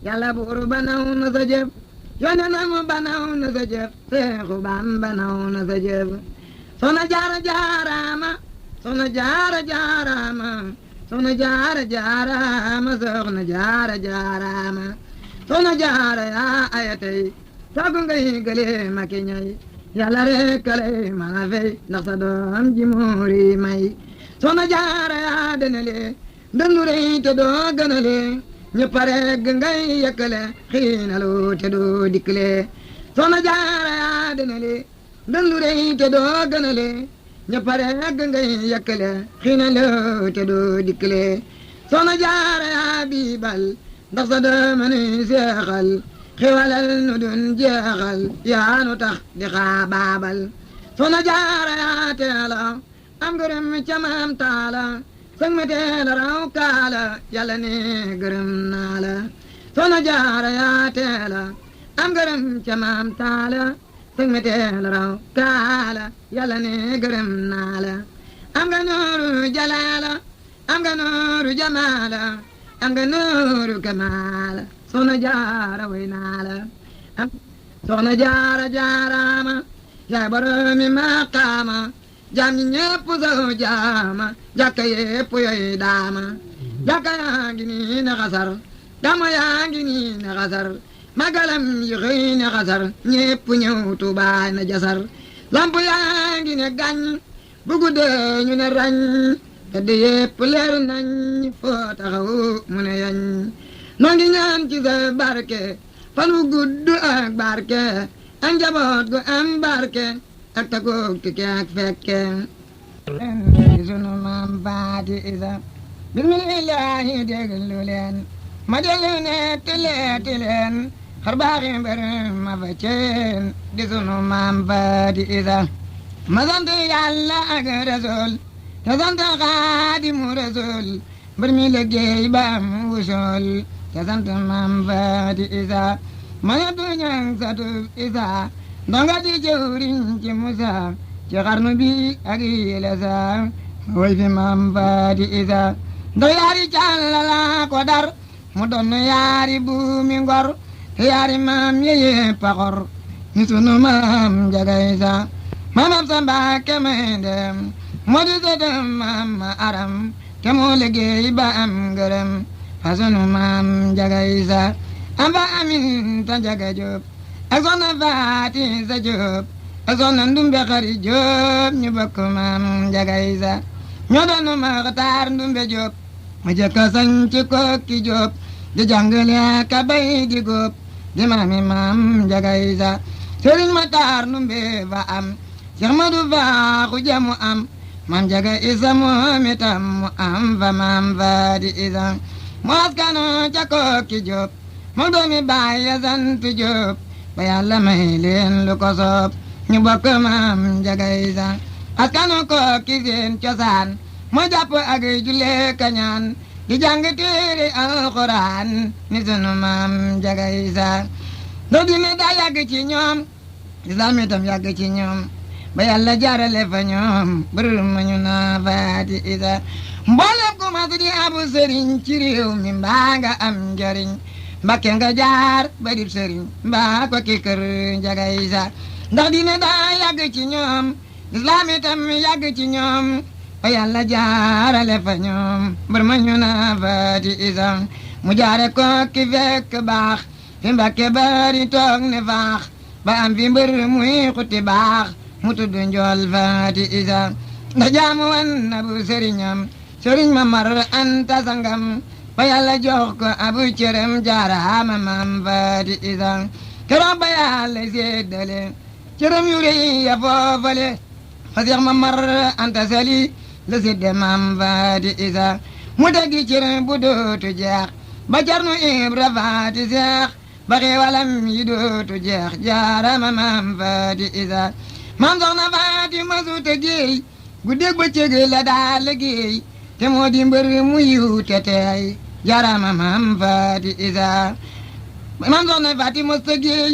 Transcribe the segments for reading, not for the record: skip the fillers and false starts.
yàlla buur ba naw na sa jëf yonenam ba naw na sa jëf Seexu Bamba naw na sa jëf Soxna Jaara jaaraama Soxna Jaara jaaraama Soxna Jaara jaaraama Soxna Jaara jaaraama Soxna Jaara yaa ayatay sagu ngay gële ma ki ñay yàlla rek lay mën a fay ndax sa doom ji muuri may Soxna Jaara yaa denale ndëndu rëy te doo gënale ñëpp rek ngay yëkkale xiinalu te doo dikkale Soxna Jaara yaa denale ndëndu rëy te doo gënale ñëpp rek ngay yëkkale xiinalu te doo dikkale Soxna Jaara yaa biibal ndax sa doom ni seexal xiwalal nu dun jeexal yaa nu tax di xaabaabal Soxna Jaara yaa teela am gërëm ca maam taala sang me teela raw kaala yàlla ne gërëm naa la Soxna Jaara yaa teela am gërëm ca maam taala sang me teela raw kaala yàlla ne gërëm naa la am nga nooru jalaala am nga nooru jamaala am nga nooru kamaala Soxna Jaara way naa la Soxna Jaara jaaraama yaay boromi maqaama jaam ñi ñépp saw jaama jàkka yépp yoy daama jàkka yaa ngi nii ne xasar dama yaa ngi nii ne xasar magalam yi xëy ne xasar ñépp ñëw Tuubaa na jasar lamp yaa ngi ne gàññ bu guddee ñu ne rañ tedd yépp leer nañ foo taxaw mu ne yañ noo ngi ñaan ci sa barke fan wu gudd ak barke ak njaboot gu am barke ak tagoog tike ak fekke sunu maam Faati Isa bismillaahi déglu leen ma déglu nettaleeti leen xar baaxi mbër ma fa ceen di sunu maam Faati Isa ma sant Yàlla ak Rasuul te sant Xaadimu Rasuul mbër mi liggéey ba am wusool te sant maam Faati Isa ma yettu ñang satu Isa ndonga di jëwriñ ci Musa ci xarnu bi ak yile sa way fi maam Faati Isa ndo yaari càllala ko dar mu doon yaari buumi ngor yaari maam yeye paxor ni sunu maam Njaga Isa maam ab sa Mbàkke may dem moo di sëtam maam ma aram te moo liggéey ba am ngërëm fa sunu maam Njaga Isa am fa Aminta Njaga Jóob ak Soxna Faati Isa Jóob ak Soxna Ndumbe Xari Jóob ñu bokk maam Njaga Isa ñoo doon Maxtaar Ndumbe Jóob mu jëkk sañ ci Kokki Jóob di jàngale ka bay di góob di maami maam Njaga Isa Sëriñ Maxtaar Ndumbe fa am Seex Madu Faaxu Ja mu am maam Njaga Isa moom itam mu am fa maam Faati Isa mu askano ca Kokki Jóob mu doomi baay ya sant Jóob ba Yàlla may leen lu ko soob ñu bokk maam Njaga Isa askanu Kokki seen cosaan moo jàpp ak julle kañaan di jàng téere alxuraan ni sunu maam Njaga Isa doo dine daa yàgg ci ñoom islam itam yàgg ci ñoom ba Yàlla jaarale fa ñoom bërër ma ñu naa Faati Isa mboolem ku mas di abu sëriñ ci réew mi mbaa nga am njariñ Mbakke nga jaar ba dib sëriñ mbaa ko ki kër Njaga Isa ndax dine daa yàgg ci ñoom islam itam yàgg ci ñoom ba Yàlla jaarale fa ñoom mbër ma ñu naa Faati Isa mu jaare ko ki fekk baax fi Mbakke bari toog ne faax ba am fi mbër muy xuti baax mu tudd njool Faati Isa ndax jaamu wan na bu sëriñam sëriñ ma mar anta sangam ba Yàlla jox ko abu cërëm jaaraama maam Faati Isa keroog ba Yàlla séddale cërëm yu rëy ya foofale fa Seex ma mar anta sali la sédde maam Faati Isa mu teggi cërëm bu dootu jeex ba Cerno Ibra Faati Seex ba xeewalam yi dootu jeex jaaraama maam Faati Isa maam Soxna Faati masu teggeey guddeeg bëccëg la daa liggéey te moo di mbër mu yiw te teey jaaraama maam Faati Isa maam Soxna Faati mos teggeey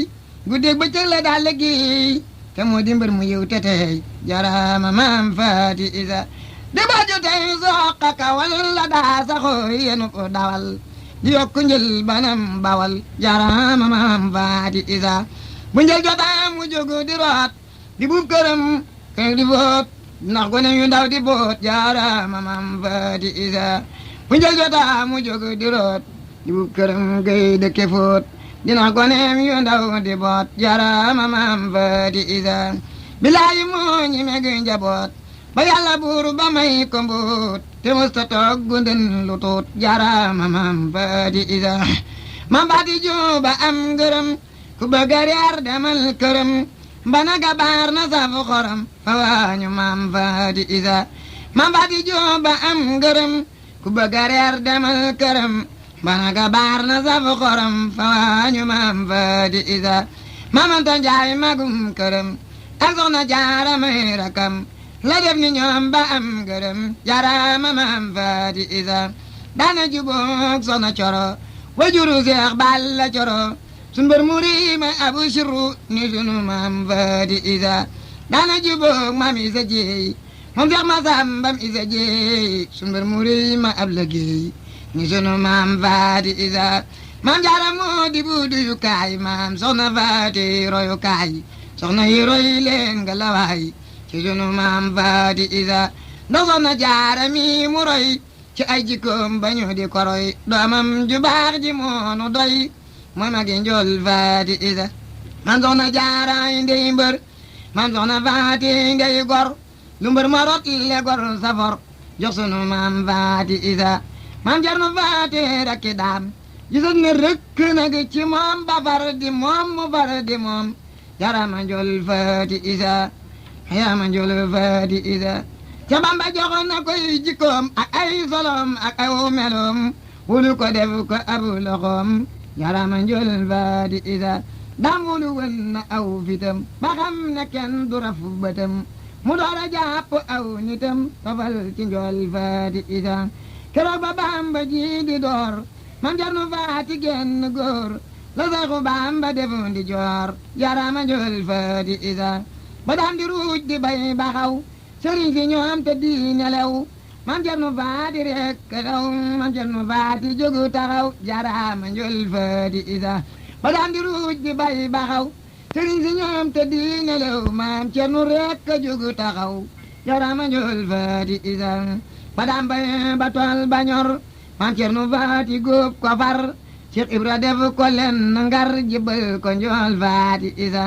guddeeg bëccëg la daa liggéey te moo di mbër mu yiw te teey jaaraama maam Faati Isa di baju tey soqa kawal la daa saxoo yenu ko dawal di yokku njël banam bawal jaaraama maam faati isa bu njël jotaa mu jóg di root di buub këram kër di boot ndax gone yu ndaw di boot jaaraama maam faati isa bu njël jotaa mu jóg di root di buub këram gay dëkke foot dina goneem yu ndaw di boot jaaraama maam faati isa bilaayi moo ñi meg njaboot ba yàlla buur ba may ko mbuut te musta toog gunden lu tuut jaaraama maam faati isa maam faati juba am ngërëm ku bëgg a reer demal këram mbana gabaar na safu xorom fa waañu maam faati isa maam faati juba am ngërëm ku bëgg a reer demal këram mbana gabaar na safu xorom fa waañu maam faati isa maam anta njaay magum këram ak soxna jaara may rakam la def ni ñoom ba am ngërëm jaaraama maam faati isa daana juboog soxna coro wajuru seex balla coro sun mbër muri ma abu sirru ni sunu maam faati isa daana juboog maam isa jeey moom seex ma sambam isa jeey sun mbër muri ma ab liggéey ni sunu maam faati isa maam jaara moo di buudu yu kaay maam soxna faati royu kaay soxna yi roy leen nga lawaay ci sunu maam faati isa ndax soxna jaara mi mu roy ci ay jikkoom bañu di koroy doomam ju baax ji moonu doy mooy magi njool faati isa man soxna jaara ndey mbër man soxna faati ndey gor lu mbër ma rot le gor safor jox sunu maam faati isa maam jarnu faati rakki daam gisat ne rëkk nag ci moom ba far di moom mu far di moom jaaraama njool faati isa yaama njool faati isa ca Bamba joxoon na koy jikkoom ak ay solom ak ay meloom wulu ko def ko abu loxoom jaaraama njool faati isa daam wulu wën na aw fitam ba xam ne kenn du raf bëtam mu door a jàpp aw nitam tofal ci njool faati isa keroog ba Bamba ji di door mam jarnu faati genn góor la Seexu Bamba defoon di joor jaaraama njool faati isa ba daan di ruuj di bay baxaw sëriñ si ñoom te di nelew mam jarnu faati rek daw mam jarnu faati jógu taxaw jaaraama njool faati isa ba daan di ruuj di bay baxaw sëriñ si ñoom te di nelew mam jarnu rek jógu taxaw jaaraama njool faati isa ba daan bay ba tool ba ñor mam jarnu faati góob ko far Cheikh Ibra def ko len ngar jibal ko njool faati isa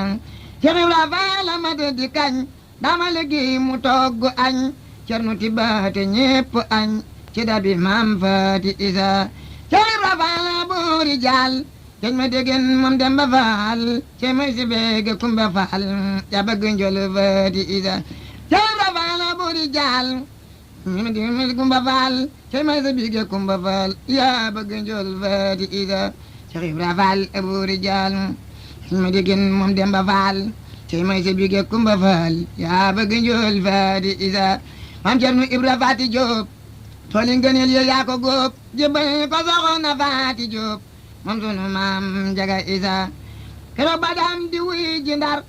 Cheikh Ibra faala ma di kañ dama liggéey mu togg añ cernu tibaate ñépp añ ci dabi maam faati isa Cheikh Ibra faala buuri jaal keñ ma déggen moom Demba Faal ce may si beege Kumba Faal ya bëgg njool faati isa Cheikh Ibra faala buuri jaal ma déggen Kumba Faal ce may si beege Kumba Faal ya bëgg njool faati isa Cheikh Ibra faal buuri jaal ma déggen moom Demba Faal cey may sa bige Kumba Faal yaa bëgg njool faati isa maam Cerno Ibra Faati Jóob tooli ngëneel yo yaa ko góob jébbal ko soxna Faati Jóob moom sunu maam Njaga isa keroog ba daam di wuy ji Ndar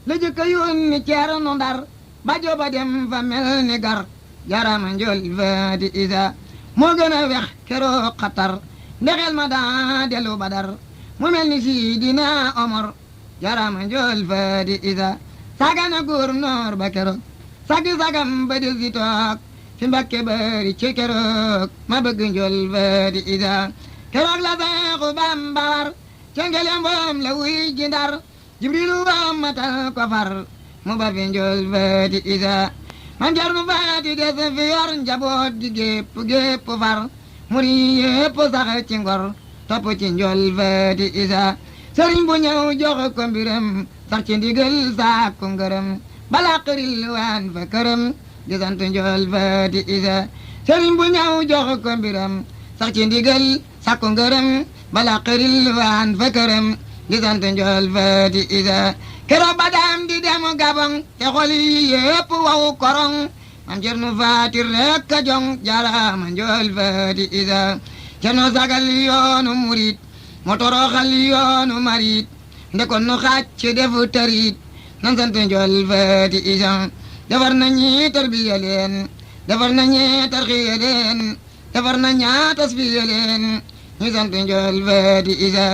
la jëkk a yónni Ceerno Ndar ba jooba dem fa mel ni gar jarama njool faati isa moo gën a wex keroog xatar ndexel ma daa delu Badar mu mel ni Sidina Omar jarama njool faati isa sagana gouverneur ba keroog sagi sagam ba del si toog fi Mbakke Bari ci keroog ma bëgg njool faati isa keroog la Seexu Bamba war ca ngelem boom la wuy ji Ndar Jibrilu wam matal ko far mu ba fi njool faati isa man Cerno Faati des fi yor njaboot di gépp far muri yépp sax ci ngor topp ci njool faati isa sëriñ bu ñëw jox ko mbiram sax ci ndigal sàkku ngërëm bala xëril waan fa këram di sant njool faati isa sëriñ bu ñëw jox ko mbiram sax ci ndigal sàkku ngërëm bala xëril waan fa këram di sant njool faati isa keroog ba daam di dem Gabon te xol yi yépp waw korong mam Cerno Faati rek a jong jarama njool faati isa Cerno sagal yoonu murit moo toroxal yoonu marit ndekon nu xàcc defu tarit nan sant njool faati isa defar na ñi tarbiya leen defar na ñi tarxiya leen defar na ñaa tasfiya leen ñu sant njool faati isa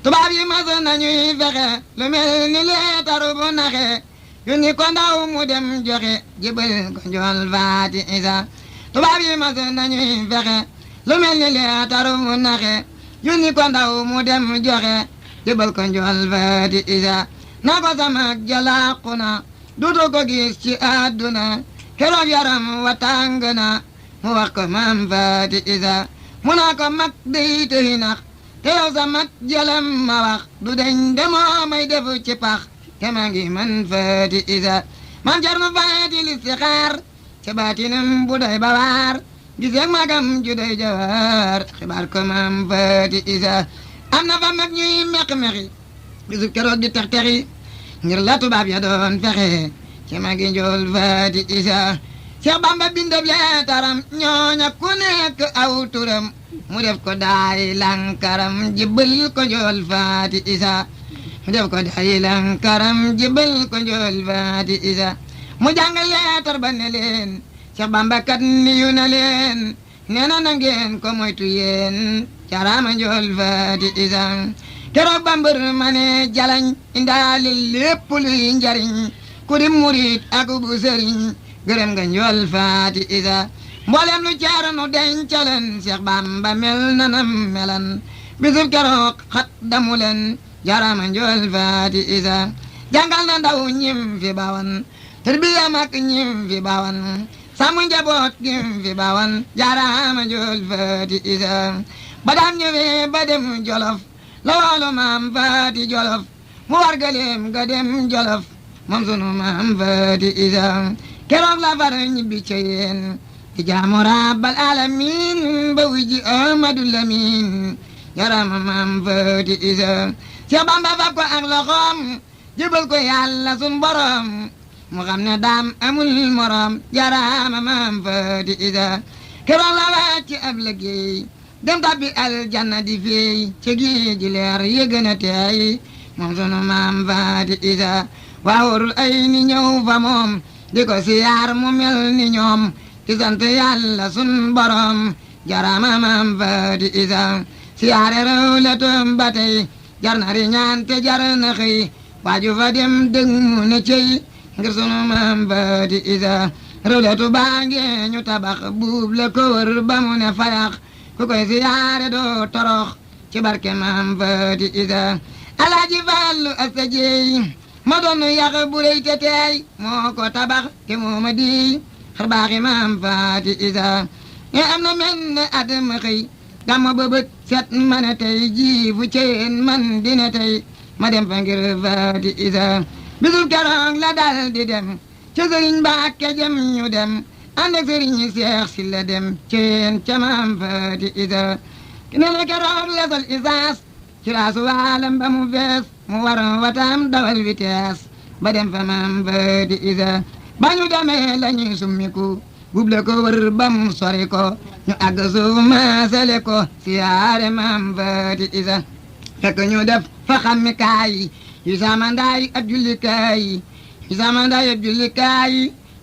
tubaab yi mas nañuy fexe lu mel ni leetaru bu naxe yónni ko ndaw mu dem joxe jébal ko njool faati isa tubaab yi mas nañuy fexe lu mel ni leetaru bu naxe yónni ko ndaw mu dem joxe jébal ko njool faati isa na ko sama jalaaku na duutu ko gis ci àdduna keroog yaram wa tàng na mu wax ko maam faati isa mu naa ko mag day tëhi nax te yow sa mag jëlam ma wax du deñ demoo may def ci pax te maa ngi man faati isa man Cerno faati listixaar ca baatinam bu doy ba waar giseeg magam ju doy jawaar xibaar ko maam faati isa am na fa mag ñuy meq-meqi bisu keroog di tex-texi ngir la tubaab ya doon fexe ci magi njool faati isa Seex Bamba bindab leetaram ñooña ku nekk aw turam mu def ko daay lankaram jibbal ko njool faati isa mu def ko daay lankaram jibbal ko njool faati isa mu jàng leetar ba ne leen Seex Bamba kat niyu na leen nee na ngeen ko moytu yéen carama njool faati isa keroog bambër ma ne jalañ indaale lépp luy njariñ ku di murit ak bu sëriñ gërëm nga njool faati isa mboolem lu Ceerno dencaleen Seex Bamba mel nanam melan bisub keroog xat damu leen jarama njool faati isa jàngal na ndaw ñim fi bawan tarbiya mag ñim fi bawan sàmm njaboot ñim fi bawan jarama njool faati isa ba daan ñëwee ba dem Jolof la waalo maam faati Jolof mu war galeem ga dem Jolof moom sunu maam faati isa keroog la far ñibbi ca yéen di jaamu rabbal alamin ba wiji Ahmadu Lamin yarama maam faati isa Seex Bamba fab ko ak loxoom jëbal ko yàlla sun borom mu xam ne daam amul morom yarama maam faati isa keroog la wàcc ab liggéey dem tabbi aljanna di feey ca géej ji leer yëgën a teey moom sunu maam faati isa waawurul ay ni ñëw fa moom di ko siyaar mu mel ni ñoom di sant yàlla sun borom jarama maam faati isa siyaare rew la toom ba tey jar na riñaan te jar na xëy waaju fa dem dëgg mu ne cey ngir sunu maam faati isa rew la tu baangee ñu tabax buub la ko wër ba mu ne fayax ku koy siyaare doo torox ci barke maam faati isa alaaji Fallu asta jeey ma doon yàq bu rëy te teey moo ko tabax te moo ma di xar baaxi maam faati isa am na mel ne at ma xëy dama bëbët set ma ne tey jii fu ceen man dina tey ma dem fa ngir faati isa bisul keroog la dal di dem ca sëriñ Mbàkke jëm ñu dem ànd ak sëriñ Seex si la dem ceen ca maam faati isa ne na keroog la sol isaas ci laasu waalam ba mu fees mu war watam dawal vitesse ba dem fa maam faati isa ba ñu demee la ñuy summiku buble ko wër ba mu sori ko ñu àgg suuf maasale ko siyaare maam faati isa fekk ñu def fa xammi kaay yu samandaay ab jullikaay yu samandaay ab jullikaay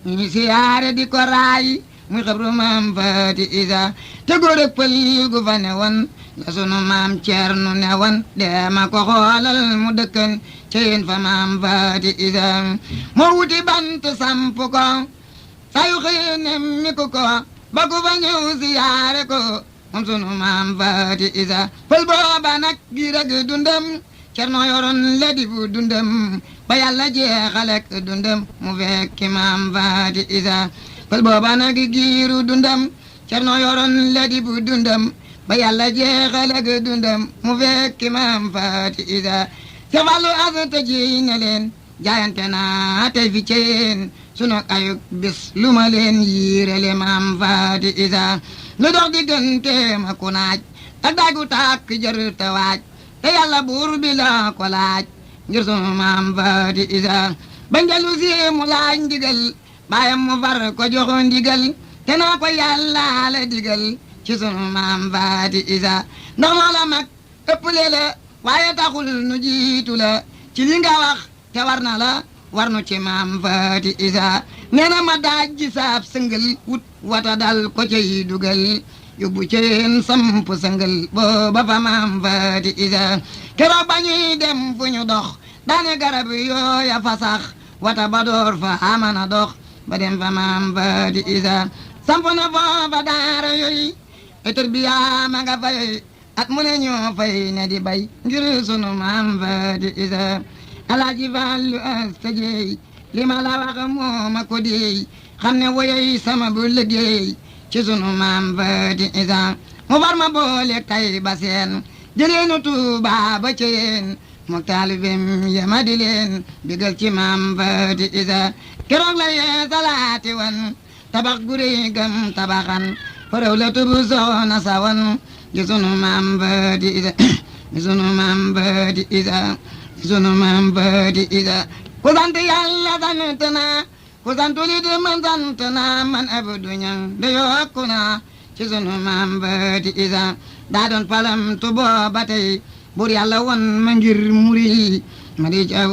ñu siyaare di ko raay muy xabru maam faati isa te góor ak pël gu fa ne woon la sunu maam Ceerno ne woon deema ko xoolal mu dëkkan ceen fa maam faati isa moo wuti bant samp ko sayu xëy nemmi ko ba ku fa ñëw siyaare ko moom sunu maam faati isa pël booba nag gi rek dundam Ceerno yoroon la di bu dundam ba yàlla jeexalek dundam mu fekki maam faati isa pël booba nag giiru dundam Ceerno yoroon la di bu dundam ba yàlla jeexalek dundam mu fekki maam faati isa Seex Fallu asta ji ne leen jaayante naa tey fi ceen sunu ayuk bis lu ma leen yiirele maam faati isa lu dox digganteem ak ku naaj ak daagu tàkk jër te waaj te yàlla buur bi la ko laaj ngir sunu maam faati isa ba njëlu si mu laaj ndigal baayam mu far ko joxo ndigal te naa ko yàlla la digal ci sunu maam faati isa ndax moo la mag ëpple la waaye taxul nu jiitu la ci li nga wax te war na la war nu ci maam faati isa nee na ma daaj ji saab sëngal wut wata dal ko cay dugal yóbbu ca yéen samp sëngal booba fa maam Faati Isa keroog ba ñuy dem fu ñu dox daane garab yooya fa sax wata ba door fa amana dox ba dem fa maam Faati Isa samp na foofa daara yooyu etur bi yaa ma nga fay at mu ne ñoo fay ne di bay ngir sunu maam Faati Isa Alaaji Fallu Asta Jeey li ma la wax moo ma ko deey xam ne woyoy sama bu liggéey ci sunu maam Faati Isa mu far ma boole tay ba seen jëleenu Tuuba ba ci yéen mu taalibem yema di leen bigal ci maam Faati Isa keroog la yee salaati wan tabax guri gam tabaxan faraw la tubu soxna sawan ci sunu maam Faati Isa ci sunu maam Faati Isa ci sunu maam Faati Isa ku sant Yàlla sant na ku sant li di man sant na man abdu ñang de yokku na ci sunu maam Faati Isa daa doon palam tu booba tey bur Yàlla won ma ngir muri ma di caw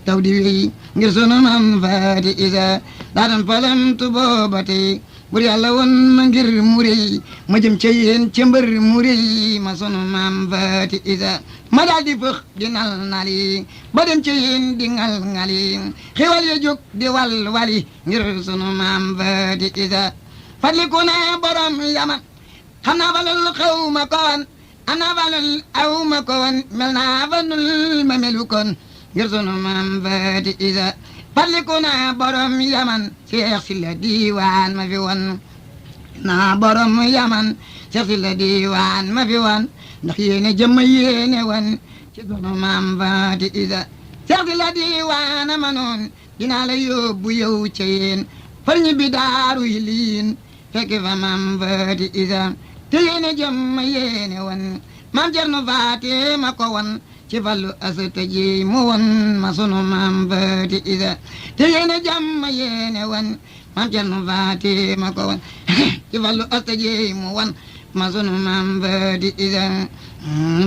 taw di wéy ngir sunu maam Faati Isa daa doon palam tu booba tey bur Yàlla won ma ngir muri ma jëm ca yéen ca mbër muri ma sunu maam Faati Isa ma daal di fëx di nal nali ba dem ca yéen di ngal ngali xewal ya jóg di wal wali ngir sunu maam Faati Isa fadliku na borom yaman xam naa falul xaw ma ko woon am naa falul aw ma ko woon mel naa falul ma melu kon ngir sunu maam Faati Isa fadliku na borom yaman Seex Silla Diiwaan ma fi woon naa borom yaman Seex Silla Diiwaan ma fi woon ndax yéene jëmm yéene woon ci sunu maam Faati Isa Seex Silla Diiwaan ma noon dinaa la yóbbu yow ca yéen far ñi bi daaru yi liin fekk fa maam Faati Isa te yéene jëmm yéene woon maam Cerno Faati ma ko woon ci Fallu Asta Jeey mu woon ma sunu maam Faati Isa te yéene jëmm yéene woon maam Cerno Faati ma ko woon ci Fallu Asta Jeey mu woon ma sunu maam Faati Isa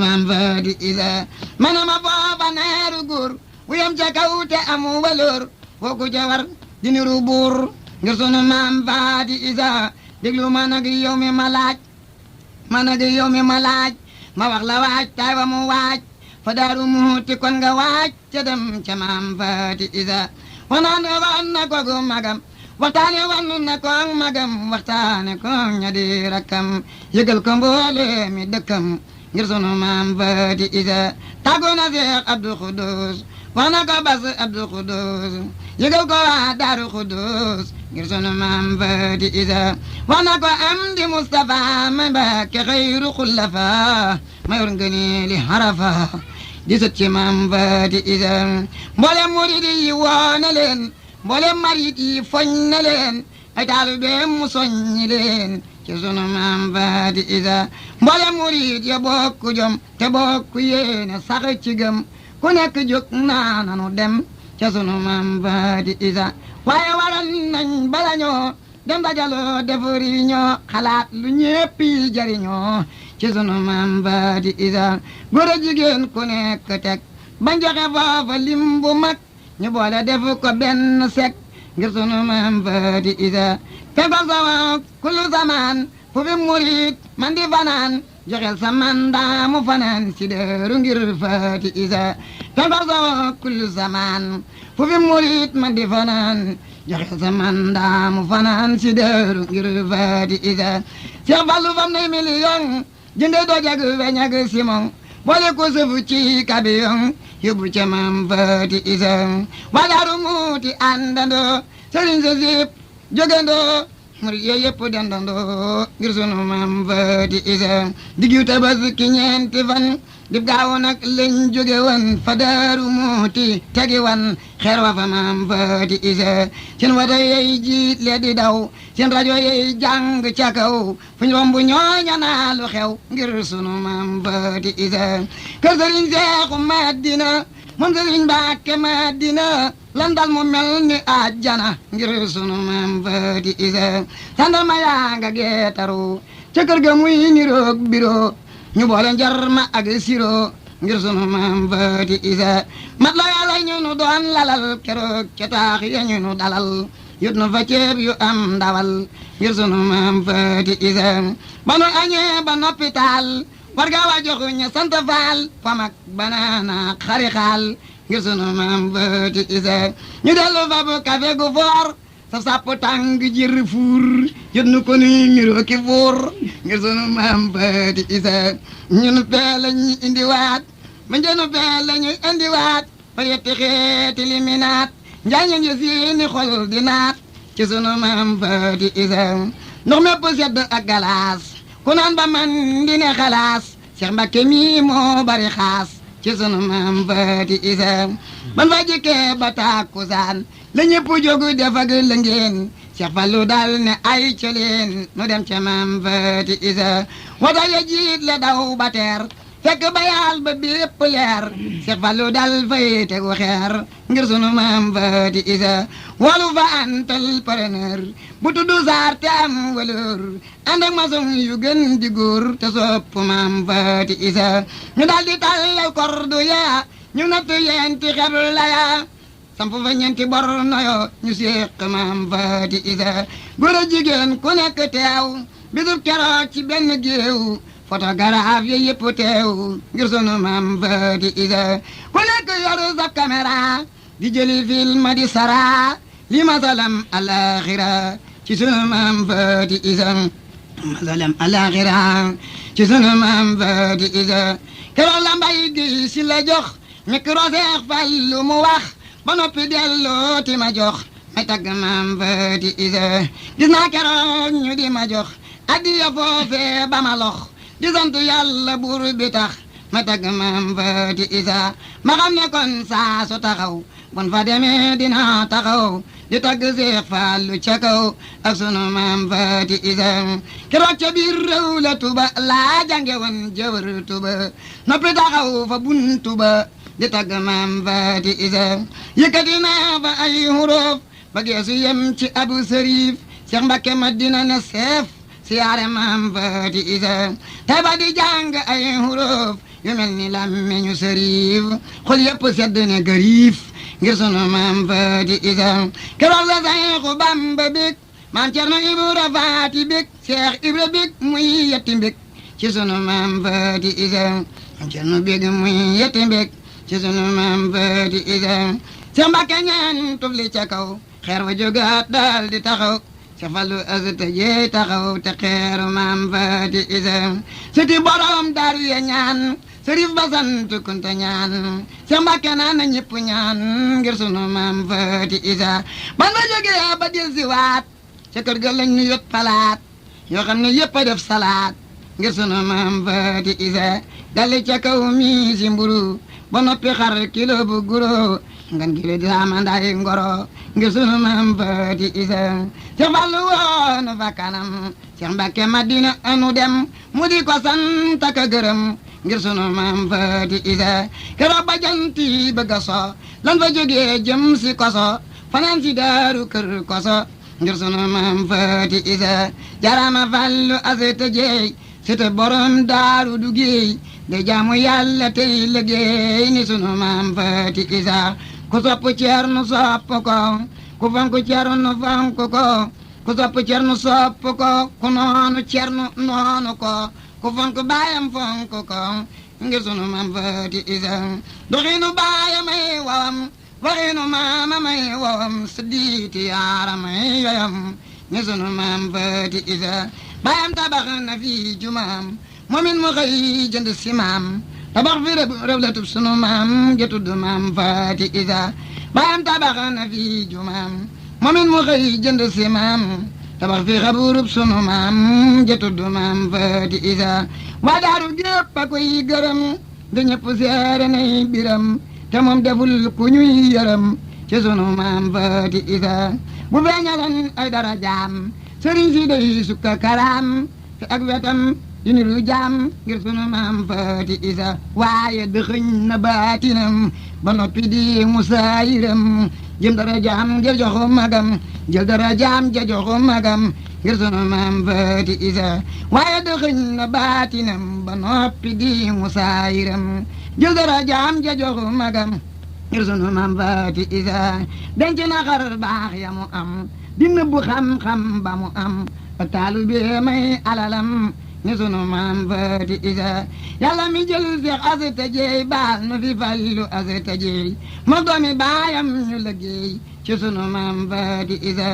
maam Faati Isa mana ma foofa neeru góor wu yam ca kaw te amu waloor foo ku ca war di niru buur ngir sunu maam Faati Isa déglu ma nag yow mi ma laaj ma nag yow mi ma laaj ma wax la waaj tay wa mu waaj fa Daaru Muhti kon nga waaj ca dem ca maam Faati Isa wanaane wan na kogu magam waxtaane wan na koog magam waxtaane koog ña di rakkam yëgal ko mboole mi dëkkam ngir sunu maam Faati Isa tàggoo na Seex Abdu Xudoos wax na ko Bas Abdu Xudoos yëgal ko waa Daaru Xudoos ngir sunu maam Faati Isa wax na ko Amdi Mustafa ma Mbàkke xayru xullafa ma yor ngëneeli harafa di sët ci maam Faati Isa mboolem murid yi woo na leen mboolem marit yi foñ na leen ay taalibeem mu soññi leen ci sunu maam Faati Isa mboolem murid ya bokku jom te bokku yéene sax ci gëm ku nekk jóg naa nanu dem ca sunu maam Faati Isa waaye waral nañ bala ñoo dem dajaloo defari ñoo xalaat lu ñépp yi jariñoo ci sunu maam Faati Isa góor a jigéen ku nekk teg bañ joxe foofa lim bu mag ñu boole def ko benn sek ngir sunu maam Faati Isa fenkol sama kullu zaman fu fi murit man di fanaan joxel sa mandaa mu fanaan si deeru ngir Faati Isa fenkol sama kullu zaman fu fi murit man di fanaan joxel sa mandaa mu fanaan si deeru ngir Faati Isa Seex Fallu fam nay million jënde dojag weñ ak simon boole ko sëfu ci kabiyon yóbbu ca maam Faati Isa waa Daaru Muhti àndandoo sëriñ sa sip jógandoo murid yooyu yëpp dendandoo ngir sunu maam Faati Isa diggu Tabaski ñeenti fan dib gaaw nag lañ jóge woon fa Daaru Muhti tegi wan xeer wa fa maam Faati Isa seen wata yey jiit le di daw seen rajo yey jàng ca kaw fu ñu romb ñooña naa lu xew ngir sunu maam Faati Isa kër sëriñ Seexu Madina moom sëriñ Mbàkke Madina lan dal mu mel ni àjjana ngir sunu maam Faati Isa sandal ma yaa nga geetaru ca kër ga muy niroog biro ñu boole njarma ak siro ngir sunu maam Faati Isa mat la yàlla ñu nu doon lalal keroog ca taax ya ñu nu dalal yut nu fa ceeb yu am ndawal ngir sunu maam Faati Isa ba nu añee ba noppi taal war ga wa joxu ñu sant faal famak banaana xari xaal ngir sunu maam Faati Isa ñu dellu fa bu kafe gu foor saf sàpp tàng jër fuur yut nu ko nuy niroo ki fuur ngir sunu maam Faati Isa ñun fee la ñuy indiwaat ma njënu fee la ñuy indiwaat par yetti xeeti liminaat njaañeen yu seeni xol di naat ci sunu maam Faati Isa ndox mépp sedd ak galaas ku naan ba man di ne xalaas Cheikh Mbacké mi moo bari xaas ci sunu maam Faati Isa ban fa jikkee ba tàkkusaan la ñëpp jógu def ak la ngeen Cheikh Fallou dal ne ay coleen nu dem ca maam Faati Isa wata ya jiit la daw ba teer fekk ba yaal ba bépp leer Cheikh Fallou dal fay tegu xeer ngir sunu maam Faati Isa walu fa antal preneur bu tuddu saar te am waleur ànd ak maçon yu gën di góor te sopp maam Faati Isa ñu dal di tàllal kordu ya ñu nattu yenti xebla ya samp fa ñeenti bor noyo ñu séq maam Faati Isa góor a jigéen ku nekk teew bisub keroog ci benn géew photographe yi yëpp teew ngir sunu maam Faati Isa ku nekk yoru sa caméra di jëli film di sara li masalam alaxira ci sunu maam Faati Isa masalam alaxira ci sunu maam Faati Isa keroog la mbay gi si la jox micro Seex Fallu mu wax ba noppi delloo ti ma jox may tagg maam Faati Isa gis naa keroog ñu di ma jox addiya foofee ba ma lox di sant yàlla buur bi tax ma tagg maam Faati Isa ma xam ne kon saa su taxaw bon fa demee dina taxaw di tagg Seex Fallu ca kaw ak sunu maam Faati Isa keroog ca biir réew la Tuba laa jànge woon jëwër Tuba noppi taxaw fa buntu ba di tagg maam Faati Isa yëkkati naa fa ay huruf ba geesu yem ci Abu Sërif Cheikh Mbacké Madina ne seef siyaare maam Faati Isa tey ba di jàng ay huruf yu mel ni làmmiñu Sërif xol yëpp sedd ne gariif ngir sunu maam Faati Isa keroog la Seexu Bamba bég maam Cerno Ibra Faati bég Cheikh Ibra bég muy yetti mbég ci sunu maam Faati Isa maam Cerno bég muy yetti mbég ci sunu maam Faati Isa Cheikh Mbacké ñaan tufli ca kaw xeer wa jógaat daal di taxaw Cheikh Fallou azta jee taxaw te xeeru maam Faati Isa siti borom daaru ya ñaan Sërif ba sant kunta ñaan Cheikh Mbacké naan na ñëpp ñaan ngir sunu maam Faati Isa ban ba jógee ba dil si waat ca kër ga lañ ñu yot palaat yoo xam ne yëpp a def salaat ngir sunu maam Faati Isa dalli ca kaw mi si mburu ba noppi xar kilo bu guro ngan gi le di amandaay ngoro ngir sunu maam Faati Isa Cheikh Fallou woonu fa kanam Cheikh Mbacké Madina anu dem mu di ko sant ak gërëm ngir sunu maam Faati Isa keroog ba janti bëgg a so lan fa jógee jëm si koso fanaan si daaru kër koso ngir sunu maam Faati Isa jarama Fallu azta jeey site borom daaru du géey de jaamu yàlla tey liggéey ni sunu maam Faati Isa ku sopp Ceerno sopp ko ku fonk Ceerno fonk ko ku sopp Ceerno sopp ko ku noonu Ceerno noonu ko ku fonk baayam fonk ko ngir sunu maam Faati Isa doxinu baayam ay wawam waxinu maamam ay wawam siddiiti yaaram ay yoyam ni sunu maam Faati Isa baayam tabax na fi jumaam moomin mu xëy jënd si maam tabax fi rëb la tub sunu maam ja tudd maam Faati Isa baayam tabax na fi jumaam moomin mu xëy jënd si maam tabax fi xaburub sunu maam ja tudd maam Faati Isa waa daaru gépp a koy gërëm da ñëpp seere nay biram te moom deful ku ñuy yërëm ci sunu maam Faati Isa bu feeñalan ay dara jaam sëriñ si day sukka karaam te ak wetam yu niru jaam ngir sunu maam Faati Isa waaye dëxëñ na baatinam ba noppi di musaayiram jëm dara jaam ja joxu magam jël dara jaam ja joxu magam ngir sunu maam Faati Isa waaye dëxëñ na baatinam ba noppi di musaayiram jël dara jaam ja joxu magam ngir sunu maam Faati Isa denc na xar baax ya mu am dina bu xam-xam ba mu am taalu bi may alalam ni sunu maam Faati Isa yàlla mi jël Seex Asta Jeey baal nu fi Fallu Asta Jeey ma doomi baayam ñu liggéey ci sunu maam Faati Isa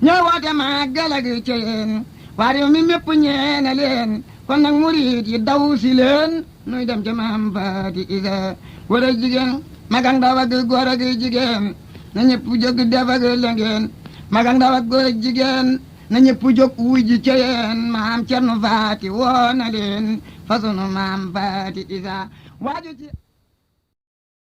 ñoo woote màggal ak Ceyeen waa réew mi mépp ñeene leen kon nag murid yi daw si leen nuy dem ci maam Faati Isa góor ak jigéen mag ak ndaw ak góor ak jigéen na ñëpp jóg def ak lengeen mag ak ndaw ak góor ak jigéen na ñëpp jóg wuy ji Ceyeen maam Cerno Faati woo na leen fa sunu maam Faati Isa waaju ci